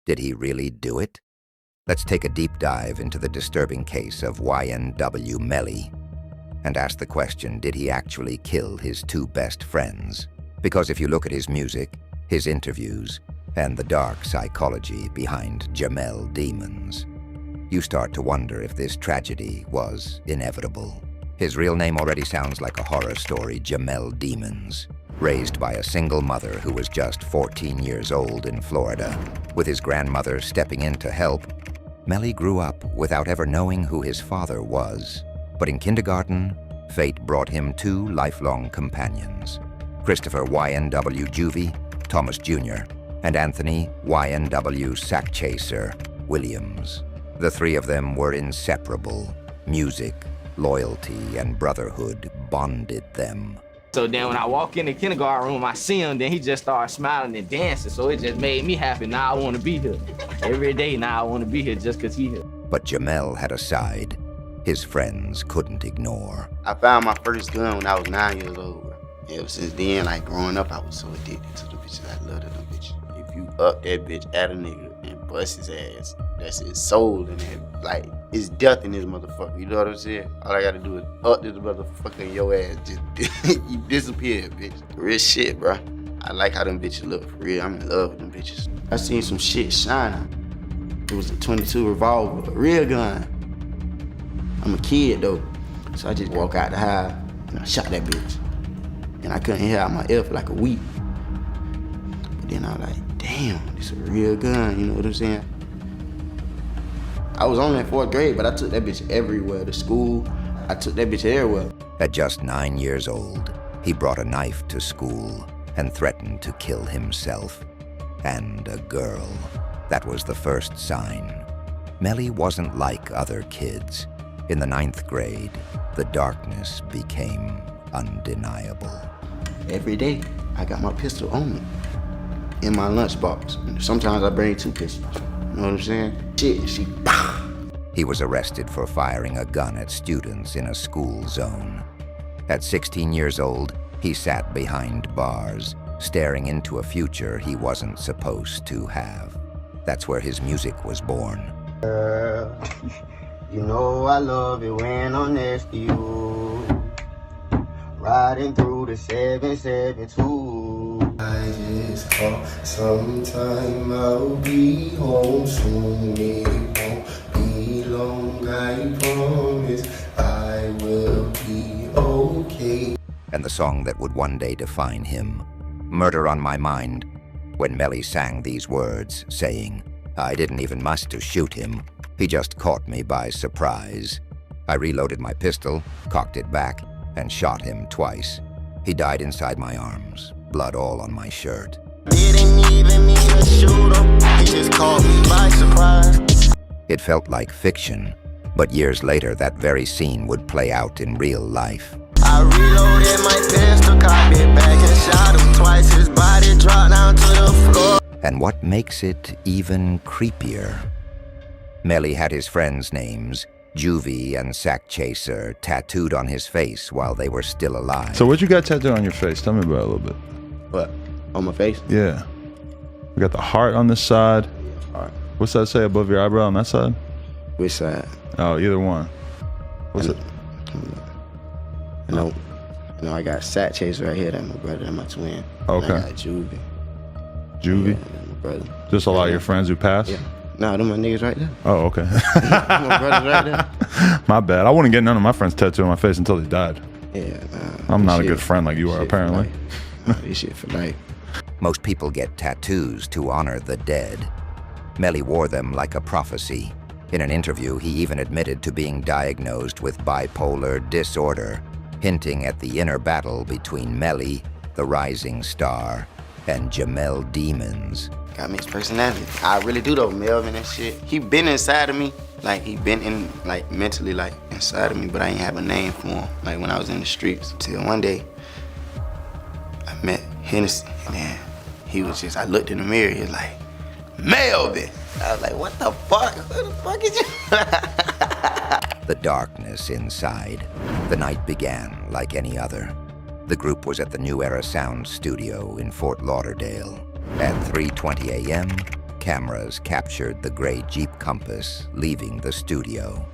Did he really do it? Let's take a deep dive into the disturbing case of YNW Melly and ask the question, did he actually kill his two best friends? Because if you look at his music, his interviews, and the dark psychology behind Jamel Demons, you start to wonder if this tragedy was inevitable. His real name already sounds like a horror story, Jamel Demons. Raised by a single mother who was just 14 years old in Florida, with his grandmother stepping in to help, Melly grew up without ever knowing who his father was. But in kindergarten, fate brought him two lifelong companions, Christopher YNW Juvy, Thomas Jr., and Anthony YNW Sakchaser Williams. The three of them were inseparable. Music, loyalty, and brotherhood bonded them. So then when I walk in the kindergarten room, I see him, then he just started smiling and dancing. So it just made me happy. Now I want to be here. Every day now I want to be here just because he's here. But Jamel had a side his friends couldn't ignore. I found my first gun when I was 9 years old. Ever since then, like growing up, I was so addicted to the bitches. I loved them bitches. If you up that bitch at a nigga and bust his ass, that's his soul in that. Like, it's death in this motherfucker. You know what I'm saying? All I gotta do is up this motherfucker in your ass. Just you disappear, bitch. Real shit, bro. I like how them bitches look, for real. I'm in love with them bitches. I seen some shit shining. It was a 22 revolver, a real gun. I'm a kid though, so I just walk out the house and I shot that bitch. And I couldn't hear out my ear for like a week. But then I was like, damn, this is a real gun, you know what I'm saying? I was only in 4th grade, but I took that bitch everywhere. To school, I took that bitch everywhere. At just 9 years old, he brought a knife to school and threatened to kill himself and a girl. That was the first sign. Melly wasn't like other kids. In the 9th grade, the darkness became undeniable. Every day, I got my pistol on me in my lunchbox. Sometimes I bring 2 pistols. You know what I'm saying? She. He was arrested for firing a gun at students in a school zone. At 16 years old, he sat behind bars, staring into a future he wasn't supposed to have. That's where his music was born. You know I love it when I'm next to you. Riding through the 772. I just hope sometime I'll be home soon. It won't be long, I promise. I will be okay. And the song that would one day define him, Murder on My Mind, when Melly sang these words, saying, I didn't even must to shoot him. He just caught me by surprise. I reloaded my pistol, cocked it back, and shot him twice. He died inside my arms, blood all on my shirt. Didn't even mean to shoot him. He just caught me by surprise. It felt like fiction, but years later that very scene would play out in real life. I reloaded my pistol, cocked it back and shot him twice. His body dropped down to the floor. And what makes it even creepier? Melly had his friends' names, Juvy and Sakchaser, tattooed on his face while they were still alive. So what you got tattooed on your face? Tell me about it a little bit. What? On my face? Yeah. We got the heart on this side. Heart. What's that say above your eyebrow on that side? Which side? Oh, either one. What's it? No, I got Sakchaser right here. That's my brother. That's my twin. Okay. And I got Juvy. Juvy? Yeah, that's my brother. Just a lot of your friends who passed? Yeah. Nah, them my niggas right there. Oh, okay. My brothers right there. My bad. I wouldn't get none of my friends tattooed on my face until they died. Yeah, I'm not a good friend like you are, apparently. This shit for life. Most people get tattoos to honor the dead. Melly wore them like a prophecy. In an interview, he even admitted to being diagnosed with bipolar disorder, hinting at the inner battle between Melly, the rising star, and Jamel Demons. Got mixed personality. I really do though, Melvin and shit. He been inside of me. Like, he been in, like, mentally, like, inside of me, but I ain't have a name for him, like, when I was in the streets. Till one day, I met Hennessy, and then he was just, I looked in the mirror, he was like, Melvin! I was like, what the fuck? Who the fuck is you? The darkness inside. The night began like any other. The group was at the New Era Sound Studio in Fort Lauderdale. At 3:20 a.m., cameras captured the gray Jeep Compass leaving the studio.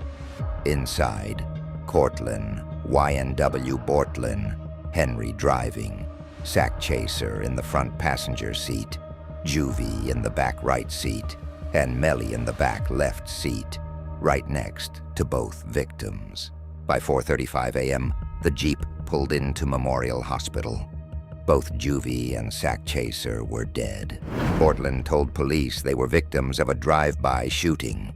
Inside, Cortland, YNW Bortlin, Henry driving, Sakchaser in the front passenger seat, Juvy in the back right seat, and Melly in the back left seat, right next to both victims. By 4:35 a.m., the Jeep pulled into Memorial Hospital. Both Juvy and Sakchaser were dead. Portland told police they were victims of a drive-by shooting.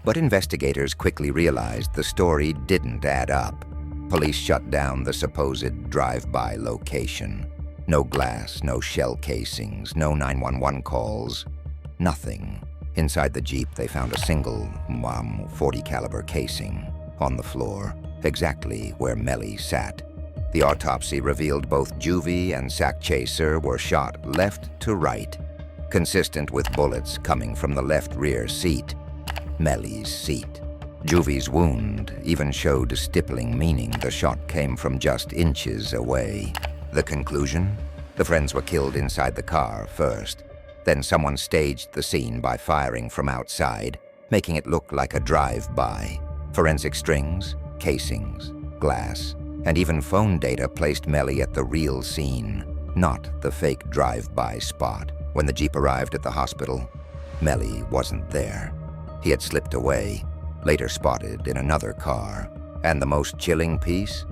But investigators quickly realized the story didn't add up. Police shut down the supposed drive-by location. No glass, no shell casings, no 911 calls, nothing. Inside the Jeep, they found a single .40 caliber casing on the floor, exactly where Melly sat. The autopsy revealed both Juvy and Sakchaser were shot left to right, consistent with bullets coming from the left rear seat, Melly's seat. Juvy's wound even showed stippling, meaning the shot came from just inches away. The conclusion? The friends were killed inside the car first. Then someone staged the scene by firing from outside, making it look like a drive-by. Forensic strings, casings, glass, and even phone data placed Melly at the real scene, not the fake drive-by spot. When the Jeep arrived at the hospital, Melly wasn't there. He had slipped away, later spotted in another car. And the most chilling piece?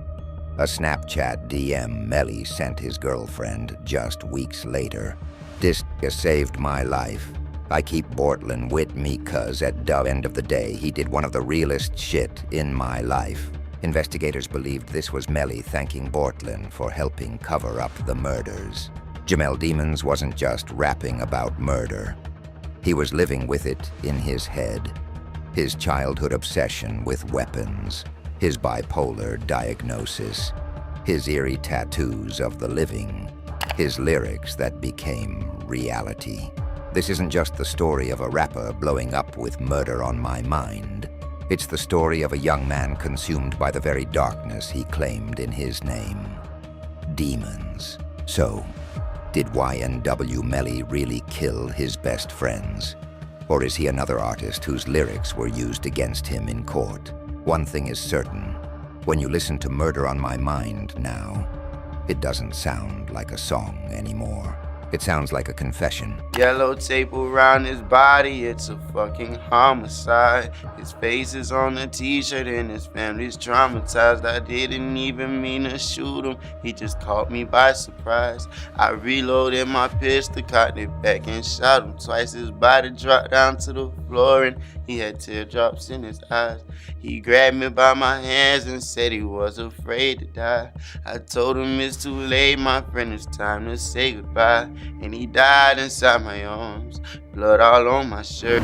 A Snapchat DM Melly sent his girlfriend just weeks later. "This saved my life. I keep Bortlin with me 'cause at the end of the day, he did one of the realest shit in my life." Investigators believed this was Melly thanking Bortlin for helping cover up the murders. Jamel Demons wasn't just rapping about murder. He was living with it in his head. His childhood obsession with weapons, his bipolar diagnosis, his eerie tattoos of the living, his lyrics that became reality. This isn't just the story of a rapper blowing up with murder on my mind. It's the story of a young man consumed by the very darkness he claimed in his name. Demons. So, did YNW Melly really kill his best friends? Or is he another artist whose lyrics were used against him in court? One thing is certain. When you listen to Murder on My Mind now, it doesn't sound like a song anymore. It sounds like a confession. Yellow tape around his body, it's a fucking homicide. His face is on the t-shirt and his family's traumatized. I didn't even mean to shoot him, he just caught me by surprise. I reloaded my pistol, cocked it back and shot him twice. His body dropped down to the floor and he had teardrops in his eyes. He grabbed me by my hands and said he was afraid to die. I told him it's too late, my friend, it's time to say goodbye. And he died inside my arms, blood all on my shirt.